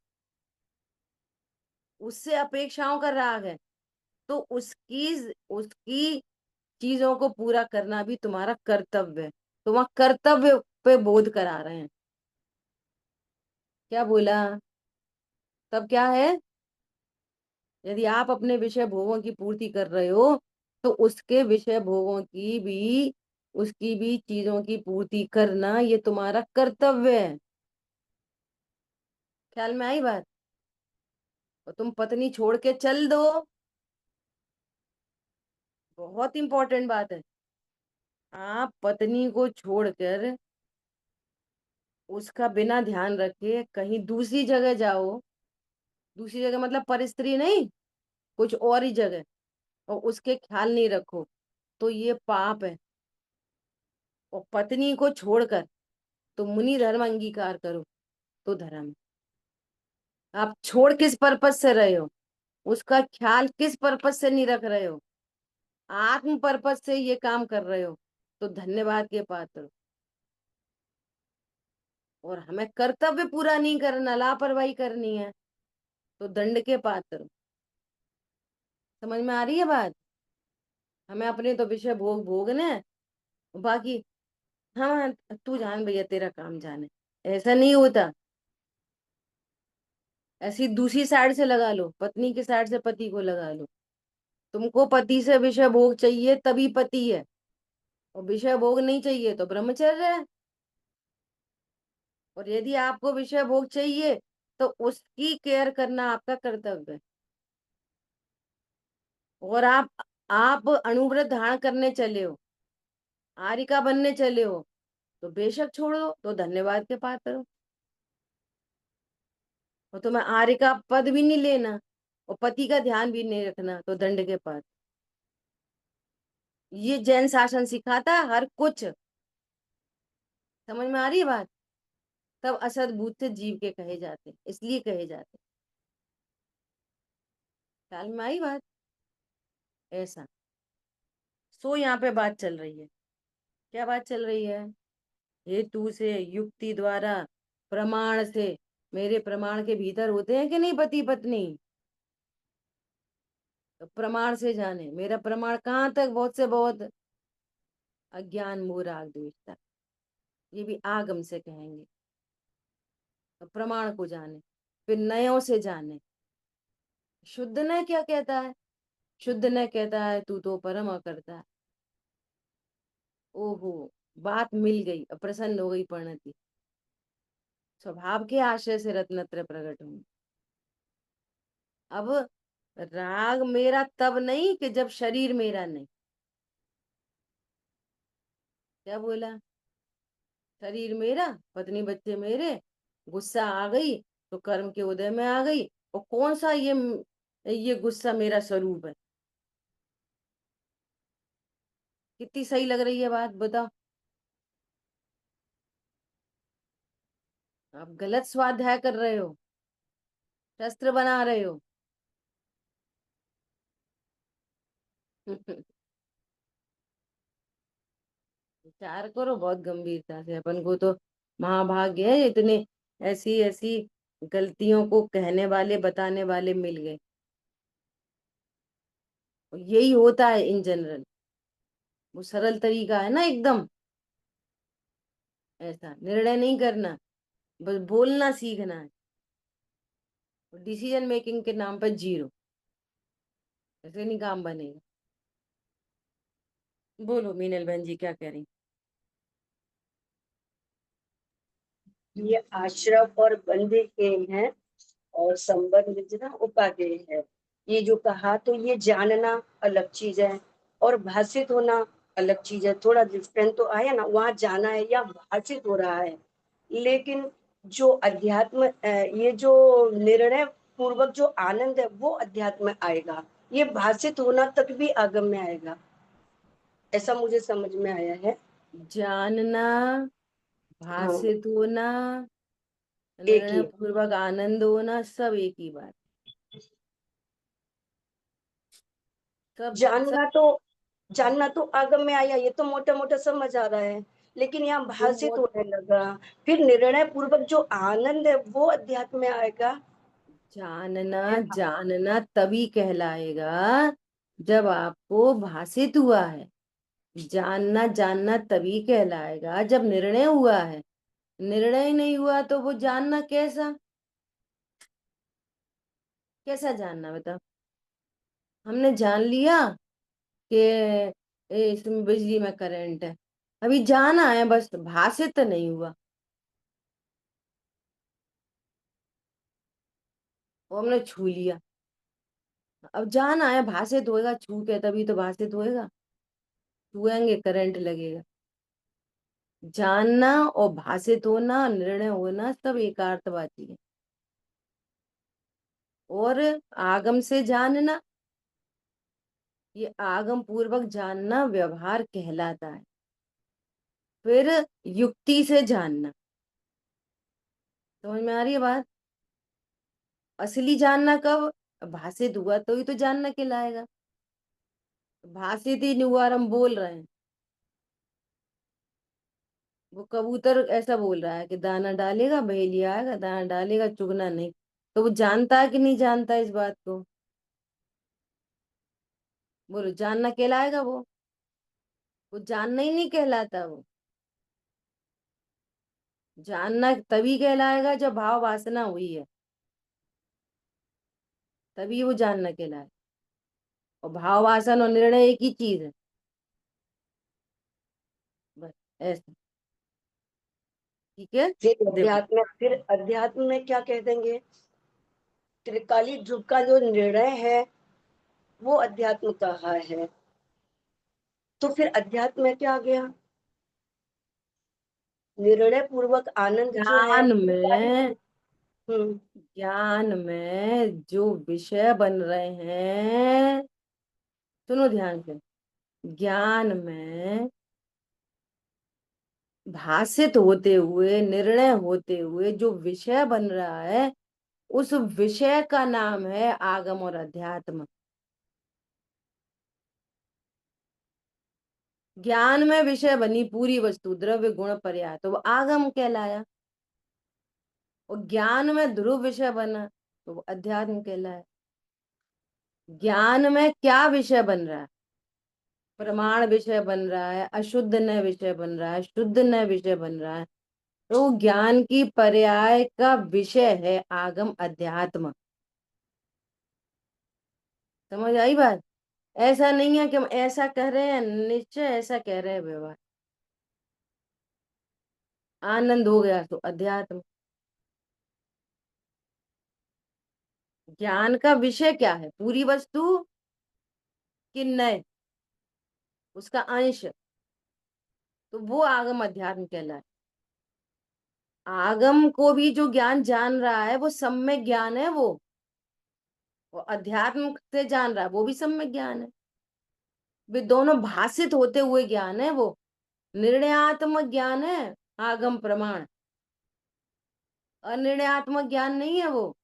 Speaker 2: उससे अपेक्षाओं का राग है, तो उसकी उसकी चीजों को पूरा करना भी तुम्हारा कर्तव्य है। तो वहां कर्तव्य पे बोध करा रहे हैं। क्या बोला, तब क्या है, यदि आप अपने विषय भोगों की पूर्ति कर रहे हो, तो उसके विषय भोगों की भी उसकी भी चीजों की पूर्ति करना ये तुम्हारा कर्तव्य है। ख्याल में आई बात? और तुम पत्नी छोड़ के चल दो, बहुत इंपॉर्टेंट बात है। आप पत्नी को छोड़कर उसका बिना ध्यान रखे कहीं दूसरी जगह जाओ, दूसरी जगह मतलब परस्त्री नहीं, कुछ और ही जगह, और उसके ख्याल नहीं रखो, तो ये पाप है। और पत्नी को छोड़कर तो मुनि धर्म अंगीकार करो तो धर्म है। आप छोड़ किस पर्पज से रहे हो, उसका ख्याल किस पर्पज से नहीं रख रहे हो, आत्म पर्पज से ये काम कर रहे हो, तो धन्यवाद के पात्र हो। और हमें कर्तव्य पूरा नहीं करना, लापरवाही करनी है, तो दंड के पात्र हो। समझ में आ रही है बात? हमें अपने तो विषय भोग भोगने हैं, बाकी हाँ तू जान भैया, तेरा काम जाने, ऐसा नहीं होता। ऐसी दूसरी साइड से लगा लो, पत्नी की साइड से पति को लगा लो। तुमको पति से विषय भोग चाहिए तभी पति है, और विषय भोग नहीं चाहिए तो ब्रह्मचर्य है। और यदि आपको विषय भोग चाहिए तो उसकी केयर करना आपका कर्तव्य है। और आप अणुव्रत धारण करने चले हो, आरिका बनने चले हो, तो बेशक छोड़ो तो धन्यवाद के पात्र हो। और तुम्हें आरिका पद भी नहीं लेना और पति का ध्यान भी नहीं रखना, तो दंड के पात्र। ये जैन शासन सिखाता है हर कुछ। समझ में आ रही है बात? तब असद भूत से जीव के कहे जाते, इसलिए कहे जाते। ख्याल में आई बात? ऐसा। सो यहाँ पे बात चल रही है, क्या बात चल रही है? हेतु से, युक्ति द्वारा, प्रमाण से। मेरे प्रमाण के भीतर होते हैं कि नहीं पति पत्नी? तो प्रमाण से जाने, मेरा प्रमाण कहाँ तक, बहुत से बहुत अज्ञान मोह राग द्वेष तक। ये भी आगम से कहेंगे। तो प्रमाण को जाने, फिर नयों से जाने। शुद्ध न क्या कहता है? शुद्ध न कहता है तू तो परम करता है। ओहो, बात मिल गई, अब प्रसन्न हो गई परिणति। स्वभाव के आशय से रत्नत्र प्रकट होंगे। अब राग मेरा तब नहीं कि जब शरीर मेरा नहीं। क्या बोला? शरीर मेरा, पत्नी बच्चे मेरे, गुस्सा आ गई तो कर्म के उदय में आ गई। और कौन सा ये गुस्सा मेरा स्वरूप है? कितनी सही लग रही है बात, बताओ। आप गलत स्वाध्याय कर रहे हो, शस्त्र बना रहे हो। विचार करो बहुत गंभीरता से, अपन को तो महाभाग्य है, इतने ऐसी ऐसी गलतियों को कहने वाले बताने वाले मिल गए। और यही होता है इन जनरल, वो सरल तरीका है ना एकदम। ऐसा निर्णय नहीं करना, बस बोलना सीखना है। डिसीजन मेकिंग के नाम पर जीरो, ऐसे नहीं काम बनेगा। बोलो मीनल बहन जी, क्या कह रही?
Speaker 1: ये आश्रव और बंध के हैं, और संबंध जो ना उपादेय है। ये जो कहा, तो ये जानना अलग चीज है और भाषित होना अलग चीज है। थोड़ा डिफरेंट तो आया ना, वहां जाना है या भाषित हो रहा है। लेकिन जो अध्यात्म ये जो निर्णय पूर्वक जो आनंद है वो अध्यात्म में आएगा। ये भाषित होना तक भी आगम में आएगा, ऐसा मुझे समझ में आया है।
Speaker 2: जानना,
Speaker 1: हाँ,
Speaker 2: भाषित होना,
Speaker 1: एक
Speaker 2: निर्णय
Speaker 1: ही है।
Speaker 2: पूर्वक आनंद होना, सब एक ही बात। सब सब।
Speaker 1: जानना तो जानना तो आगम में आया, ये तो मोटा मोटा समझ आ रहा है। लेकिन यहाँ
Speaker 2: वो
Speaker 1: भाषित होने लगा, फिर निर्णय पूर्वक जो आनंद है वो अध्यात्म में आएगा।
Speaker 2: जानना, जानना तभी कहलाएगा जब आपको भाषित हुआ है। जानना जानना तभी कहलाएगा जब निर्णय हुआ है। निर्णय नहीं हुआ तो वो जानना कैसा? कैसा जानना बताओ? हमने जान लिया कि इसमें बिजली में करंट है, अभी जाना है, बस भाषित नहीं हुआ। वो हमने छू लिया। अब जाना है, भाषित होएगा, छू के तभी तो भाषित होएगा। छुएंगे करंट लगेगा। जानना और भाषित होना, निर्णय होना, सब एकार्थवाची है। और आगम से जानना, ये आगम पूर्वक जानना व्यवहार कहलाता है। फिर युक्ति से जानना। समझ में आ रही है बात? असली जानना कब? भाषित हुआ तो ही तो जानना कहलाएगा। भाषित ही नहीं हुआ और हम बोल रहे हैं। वो कबूतर ऐसा बोल रहा है कि दाना डालेगा बहेलिया आएगा, दाना डालेगा चुगना नहीं। तो वो जानता है कि नहीं जानता इस बात को? बोलो, जानना कहलाएगा वो जानना ही नहीं कहलाता। वो जानना तभी कहलाएगा जब भाव वासना हुई है, तभी वो जानना कहलाए। और भाव वासना और निर्णय एक ही चीज है। बस ऐसा। ठीक है। देखो,
Speaker 1: फिर अध्यात्म में क्या कह देंगे? त्रिकाली ध्रुव का जो निर्णय है वो अध्यात्म कहा है। तो फिर अध्यात्म में क्या आ गया? निर्णय पूर्वक आनंद जो है
Speaker 2: ज्ञान
Speaker 1: त्रिकाली
Speaker 2: में,
Speaker 1: हम्म।
Speaker 2: ज्ञान में जो विषय बन रहे हैं, सुनो ध्यान से। ज्ञान में भाषित होते हुए, निर्णय होते हुए जो विषय बन रहा है, उस विषय का नाम है आगम और अध्यात्म। ज्ञान में विषय बनी पूरी वस्तु, द्रव्य गुण पर्याय, तो वो आगम कहलाया। और ज्ञान में ध्रुव विषय बना तो वो अध्यात्म कहलाया। ज्ञान में क्या विषय बन रहा है? प्रमाण विषय बन रहा है, अशुद्ध न विषय बन रहा है, शुद्ध न विषय बन रहा है। तो ज्ञान की पर्याय का विषय है आगम अध्यात्म। समझ आई बात? ऐसा नहीं है कि हम ऐसा कह रहे हैं, निश्चय ऐसा कह रहे हैं व्यवहार। आनंद हो गया तो अध्यात्म। ज्ञान का विषय क्या है? पूरी वस्तु कि नय, उसका अंश, तो वो आगम अध्यात्म कहलाए। आगम को भी जो ज्ञान जान रहा है वो सम्यक ज्ञान है। वो अध्यात्म से जान रहा है, वो भी सम्यक ज्ञान है। वे दोनों भाषित होते हुए ज्ञान है। वो निर्णयात्मक ज्ञान है आगम प्रमाण, अनिर्णयात्मक ज्ञान नहीं है वो।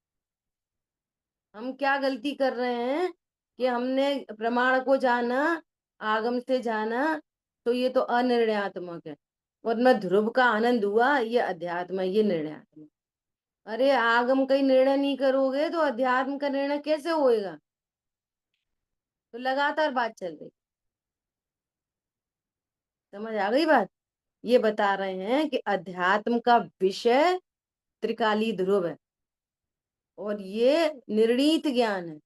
Speaker 2: हम क्या गलती कर रहे हैं कि हमने प्रमाण को जाना, आगम से जाना, तो ये तो अनिर्णयात्मक है। और मैं ध्रुव का आनंद हुआ, ये अध्यात्म है, ये निर्णयात्मक। अरे आगम का ही निर्णय नहीं करोगे तो अध्यात्म का निर्णय कैसे होएगा? तो लगातार बात चल रही। समझ आ गई बात? ये बता रहे हैं कि अध्यात्म का विषय त्रिकाली ध्रुव है और ये निर्णीत ज्ञान है।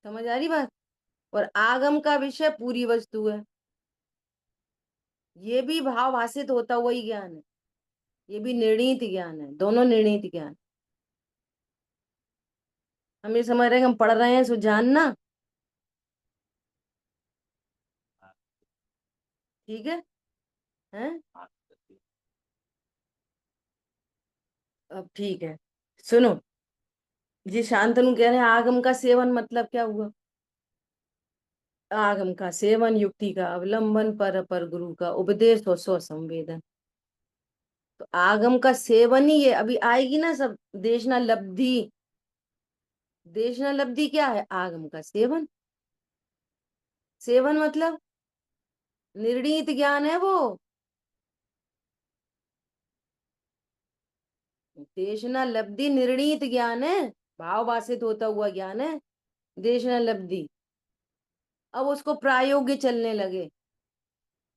Speaker 2: समझ आ रही बात? और आगम का विषय पूरी वस्तु है। ये भी भाव भाषित होता हुआ ही ज्ञान है, ये भी निर्णीत ज्ञान है, दोनों निर्णीत ज्ञान। हम ये समझ रहे हैं कि हम पढ़ रहे हैं सो जानना। ठीक है। हैं? अब ठीक है, सुनो। जी शांतनु कह रहे हैं आगम का सेवन मतलब क्या हुआ? आगम का सेवन युक्ति का अवलंबन, पर गुरु का उपदेश और स्व संवेदन। तो आगम का सेवन ही है। अभी आएगी ना सब देशना लब्धि। देशना लब्धि क्या है? आगम का सेवन। सेवन मतलब निर्णीत ज्ञान है वो। देशना लब्धि निर्णीत ज्ञान है, भाव भाषित होता हुआ ज्ञान है देशना लब्धि। अब उसको प्रायोग्य चलने लगे,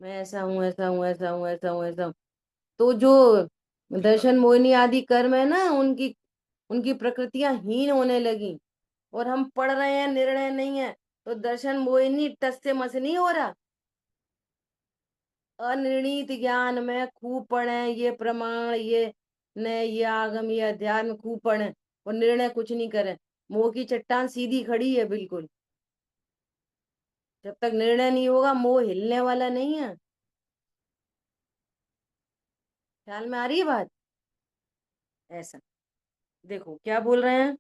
Speaker 2: मैं ऐसा हूं, ऐसा हूं, ऐसा हूं, ऐसा हूं, ऐसा हूं। तो जो दर्शन मोहिनी आदि कर्म है ना, उनकी उनकी प्रकृतियां हीन होने लगी। और हम पढ़ रहे हैं, निर्णय नहीं है, तो दर्शन मोहिनी टस से मस नहीं हो रहा। अनिर्णीत ज्ञान में खूब पढ़े, ये प्रमाण, ये न, ये आगम, ये अध्यात्म खूब पढ़े और निर्णय कुछ नहीं करे। मोह की चट्टान सीधी खड़ी है बिल्कुल। जब तक निर्णय नहीं होगा मोह हिलने वाला नहीं है। ख्याल में आ रही है बात? ऐसा देखो क्या बोल रहे हैं।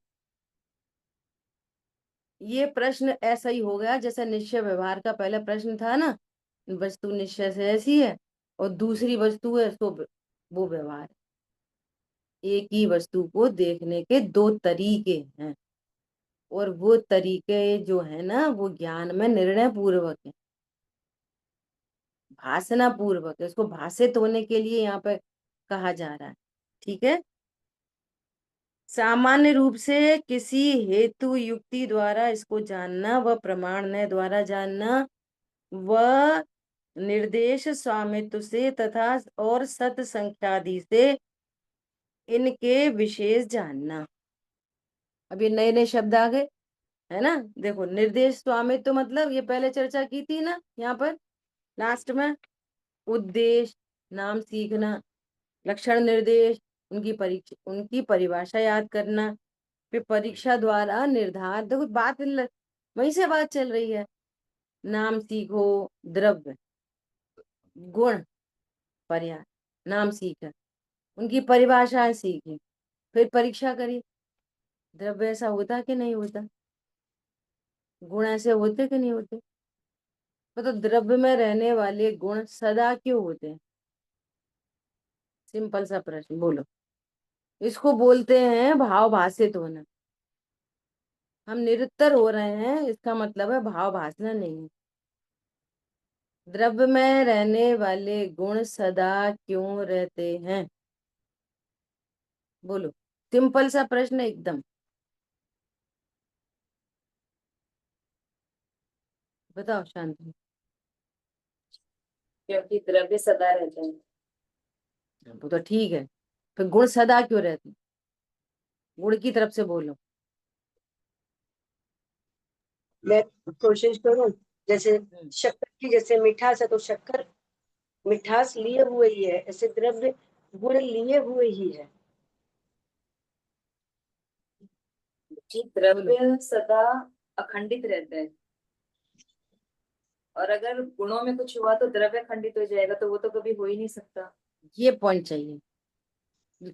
Speaker 2: ये प्रश्न ऐसा ही हो गया जैसा निश्चय व्यवहार का पहला प्रश्न था ना, वस्तु निश्चय से ऐसी है और दूसरी वस्तु है तो वो व्यवहार है। एक ही वस्तु को देखने के दो तरीके हैं और वो तरीके जो है ना वो ज्ञान में निर्णय पूर्वक है, भासना पूर्वक है। इसको भाषित होने के लिए यहाँ पे कहा जा रहा है। ठीक है। सामान्य रूप से किसी हेतु युक्ति द्वारा इसको जानना व प्रमाण न द्वारा जानना व निर्देश स्वामित्व से तथा और सत संख्यादि से इनके विशेष जानना। अब ये नए नए शब्द आ गए है ना। देखो निर्देश स्वामित्व मतलब ये पहले चर्चा की थी ना यहाँ पर लास्ट में। उद्देश्य, नाम सीखना, लक्षण निर्देश, उनकी परिभाषा याद करना, फिर परीक्षा द्वारा निर्धारित। देखो वहीं से बात चल रही है। नाम सीखो, द्रव्य, गुण, पर्याय, नाम सीखा, उनकी परिभाषाएं सीखी, फिर परीक्षा करी। द्रव्य ऐसा होता कि नहीं होता, गुण ऐसे होते कि नहीं होते। तो द्रव्य में रहने वाले गुण सदा क्यों होते हैं? सिंपल सा प्रश्न बोलो। इसको बोलते हैं भाव भाषित होना। हम निरुत्तर हो रहे हैं इसका मतलब है भाव भासना नहीं है। द्रव्य में रहने वाले गुण सदा क्यों रहते हैं? बोलो। सिंपल सा प्रश्न एकदम। बताओ शांति।
Speaker 3: क्योंकि द्रव्य सदा रहते हैं।
Speaker 2: वो तो ठीक है, फिर गुण सदा क्यों रहते हैं? गुण की तरफ से बोलो।
Speaker 1: मैं कोशिश करूं। जैसे शक्कर की जैसे मिठास है तो शक्कर मिठास लिए हुए ही है, ऐसे द्रव्य गुण लिए हुए ही है।
Speaker 3: कि
Speaker 2: बोलो।
Speaker 3: द्रव्य सदा अखंडित रहते हैं और अगर गुणों में कुछ हुआ तो द्रव्य खंडित हो जाएगा, तो वो तो कभी हो ही नहीं सकता।
Speaker 2: ये पॉइंट चाहिए।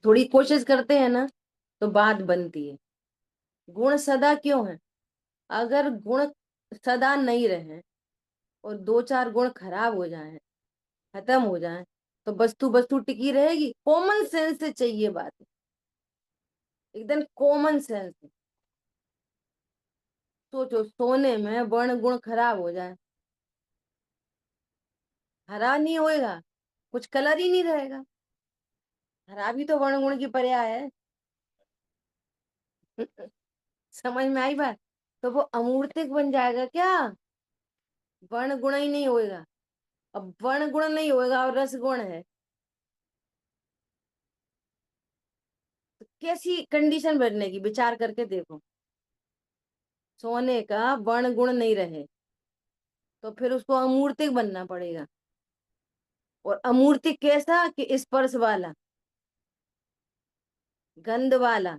Speaker 2: थोड़ी कोशिश करते हैं ना तो बात बनती है। गुण सदा क्यों है? अगर गुण सदा नहीं रहे और दो चार गुण खराब हो जाए, खत्म हो जाए, तो वस्तु वस्तु टिकी रहेगी? कॉमन सेंस से चाहिए बात, एकदम कॉमन सेंस। सोचो सोने में वर्ण गुण खराब हो जाए, हरा नहीं होएगा, कुछ कलर ही नहीं रहेगा। हरा भी तो वर्ण गुण की पर्याय है। समझ में आई बात? तो वो अमूर्तिक बन जाएगा क्या? वर्ण गुण ही नहीं होएगा। अब वर्ण गुण नहीं होएगा और रस गुण है तो कैसी कंडीशन बनने की, विचार करके देखो। सोने का वर्ण गुण नहीं रहे तो फिर उसको अमूर्तिक बनना पड़ेगा। और अमूर्तिक कैसा कि स्पर्श वाला, गंध वाला।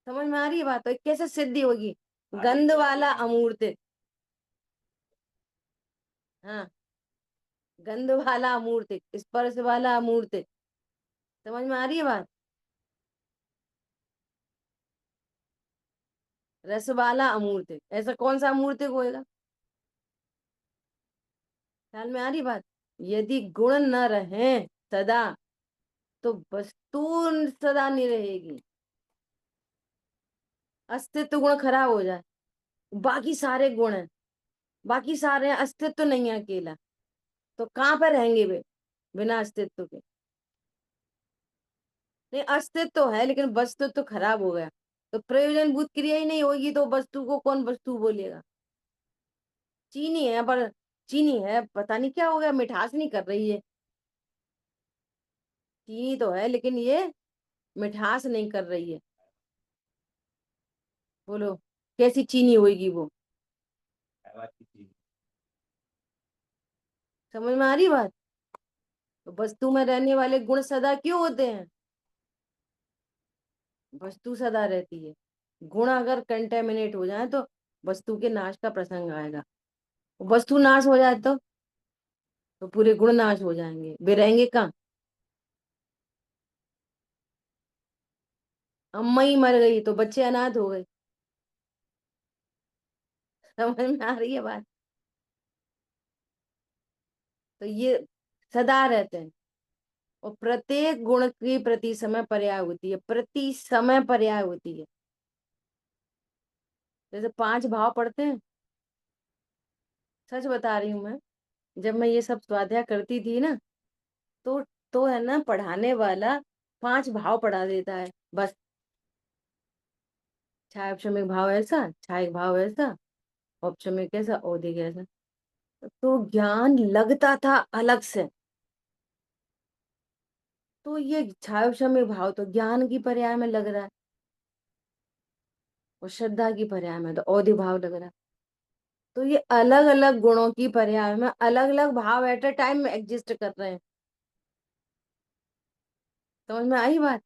Speaker 2: समझ में आ रही है बात? तो कैसे सिद्धि होगी? गंध वाला अमूर्तिक। हाँ, गंध वाला अमूर्तिक, स्पर्श वाला अमूर्तिक। समझ में आ रही है बात? रस वाला अमूर्तिक, ऐसा कौन सा अमूर्तिक होएगा? ख्याल में आ रही बात? यदि गुण न रहे सदा तो वस्तु सदा नहीं रहेगी। अस्तित्व गुण खराब हो जाए, बाकी सारे गुण हैं, बाकी सारे हैं, अस्तित्व नहीं है अकेला, तो कहाँ पर रहेंगे वे बिना अस्तित्व के? नहीं, अस्तित्व तो है लेकिन वस्तु तो खराब हो गया, तो प्रयोजन भूत क्रिया ही नहीं होगी तो वस्तु को कौन वस्तु बोलेगा? चीनी है पर चीनी है, पता नहीं क्या हो गया, मिठास नहीं कर रही है। चीनी तो है लेकिन ये मिठास नहीं कर रही है। बोलो कैसी चीनी होगी वो? समझ में आ रही बात? तो वस्तु में रहने वाले गुण सदा क्यों होते हैं? वस्तु सदा रहती है, गुण अगर कंटेमिनेट हो जाए तो वस्तु के नाश का प्रसंग आएगा। वस्तु नाश हो जाए तो पूरे गुण नाश हो जाएंगे, वे रहेंगे कहाँ? अम्मा ही मर गई तो बच्चे अनाथ हो गए। समझ में आ रही है बात? तो ये सदा रहते हैं, और प्रत्येक गुण की प्रति समय पर्याय होती है, प्रति समय पर्याय होती है। जैसे 5 भाव पढ़ते हैं, सच बता रही हूं मैं, जब मैं ये सब स्वाध्याय करती थी ना, तो है ना, पढ़ाने वाला 5 भाव पढ़ा देता है बस। छायाक्षमिक भाव ऐसा, छायक भाव ऐसा, औपशमिक कैसा, औदिक ऐसा। तो ज्ञान लगता था अलग से। तो ये छायाक्षमिक भाव तो ज्ञान की पर्याय में लग रहा है, और श्रद्धा की पर्याय में तो औदिक भाव लग रहा है। तो ये अलग अलग गुणों की पर्याय में अलग अलग भाव एट अ टाइम में एग्जिस्ट कर रहे हैं। समझ में आई बात?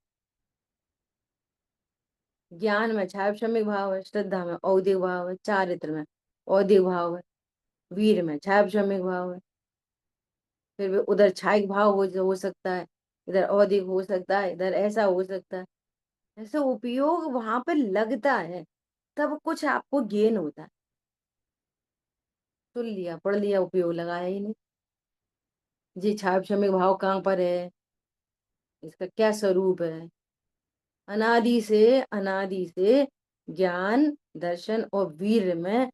Speaker 2: ज्ञान में छायाक्षमिक भाव है, श्रद्धा में औदिक भाव है, चारित्र में औदिक भाव है, वीर में छायाक्षमिक भाव है। फिर भी उधर छायक भाव हो सकता है, इधर औदिक हो सकता है, इधर ऐसा हो सकता है। ऐसे उपयोग वहां पे लगता है, तब कुछ आपको गेन होता है। सुन लिया, पढ़ लिया, उपयोग लगाया ही नहीं। जी छायाक्षमिक भाव कहाँ पर है, इसका क्या स्वरूप है? अनादि से ज्ञान, दर्शन और वीर में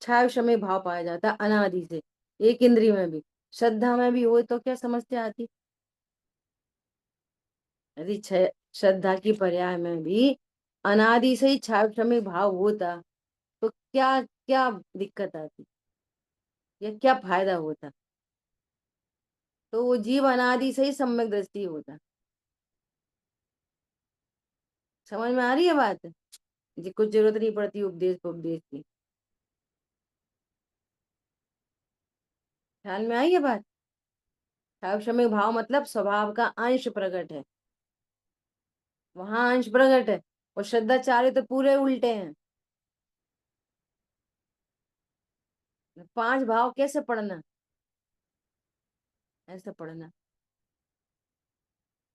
Speaker 2: छायाक्षमिक भाव पाया जाता है, अनादि से। एक इंद्रिय में भी, श्रद्धा में भी हो तो क्या समस्या आती? यदि श्रद्धा की पर्याय में भी अनादि से ही छायाक्षमिक भाव होता, तो क्या क्या दिक्कत आती, या क्या फायदा होता? तो वो जीव अनादि से ही सम्यक दृष्टि होता। समझ में आ रही है बात? जी कुछ जरूरत नहीं पड़ती उपदेश की। ख्याल में आई है बात? साक्षमिक भाव मतलब स्वभाव का अंश प्रकट है, वहां अंश प्रकट है, और श्रद्धाचार्य तो पूरे उल्टे हैं। 5 भाव कैसे पढ़ना, ऐसे पढ़ना।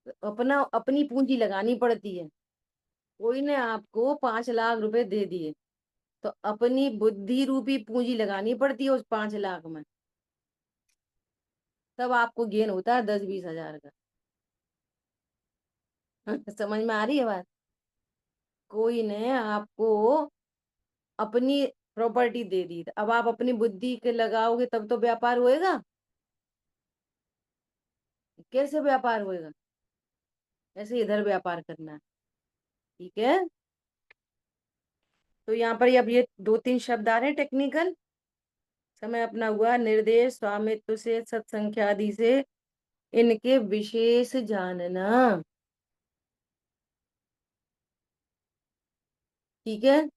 Speaker 2: तो अपना अपनी पूंजी लगानी पड़ती है। कोई ने आपको 5 लाख रुपए दे दिए, तो अपनी बुद्धि रूपी पूंजी लगानी पड़ती है उस 5 लाख में, तब आपको गेन होता है 10-20 हजार का। समझ में आ रही है बात? कोई ने आपको अपनी प्रॉपर्टी दे दी, अब आप अपनी बुद्धि के लगाओगे तब तो व्यापार होएगा। कैसे व्यापार होएगा? ऐसे इधर व्यापार करना है, ठीक है? तो यहाँ पर अब ये 2-3 शब्द आ रहे हैं टेक्निकल। समय अपना हुआ, निर्देश स्वामित्व से, सत्संख्या आदि से इनके विशेष जानना, ठीक है?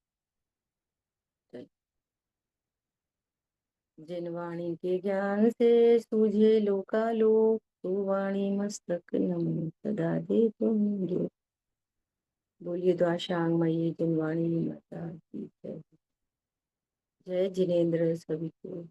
Speaker 2: जिन वाणी के ज्ञान से सूझे लोकालोक, तो वाणी मस्तक नमो सदा दे तुम जो। बोलिए द्वाशांगमयी जिन वाणी माता की जय। जय जिनेन्द्र सभी को।